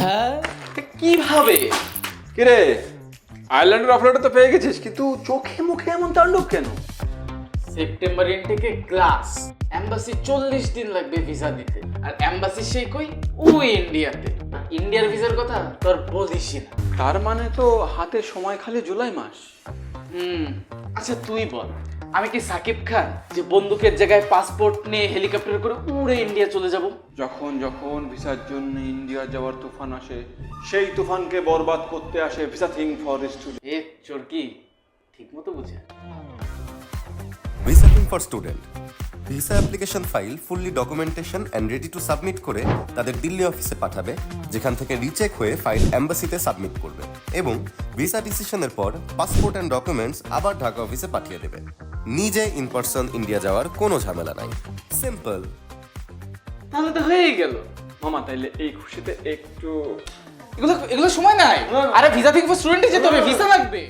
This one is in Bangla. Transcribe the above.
হ্যাঁ কিভাবে? কিরে আয়ারল্যান্ডের অফারটা তো পেয়ে গেছিস, কিন্তু চোখে মুখে এমন তাণ্ডব কেন? সেপ্টেম্বর ইনটেকে ক্লাস, এমবাসি 40 দিন লাগবে ভিসা দিতে, আর এমবাসি সেই কই ওই ইন্ডিয়াতে। ইন্ডিয়ার ভিসার কথা তোর বলিসই না। তার মানে তো হাতে সময় খালি জুলাই মাস। আচ্ছা তুই বল, আমি কি সাকিব খান যে বন্দুকের জায়গায় পাসপোর্ট নিয়ে হেলিকপ্টার করে উড়ে ইন্ডিয়া চলে যাব? যখন যখন ভিসার জন্য ইন্ডিয়া যাওয়ার তুফান আসে, সেই তুফানকে বরবাদ করতে আসে ভিসা থিং ফর স্টুডেন্ট। এ চোরকি ঠিক মতো বুঝে। Visa thing for student visa application file fully documentation and ready to submit করে তাদের দিল্লি অফিসে পাঠাবে, যেখান থেকে রিচেক হয়ে ফাইল এম্বাসিতে সাবমিট করবে এবং ভিসা ডিসিশনের পর পাসপোর্ট অ্যান্ড ডকুমেন্টস আবার ঢাকা অফিসে পাঠিয়ে দেবে। নিজে ইন পার্সন ইন্ডিয়া যাওয়ার কোনো ঝামেলা নাই, সিম্পল। তাহলে তো হয়েই গেল। মামা তাইলে এই খুশিতে একটু এগুলো সময় নাই। আরে ভিসা থেকে স্টুডেন্টে যেতে হবে, ভিসা লাগবে।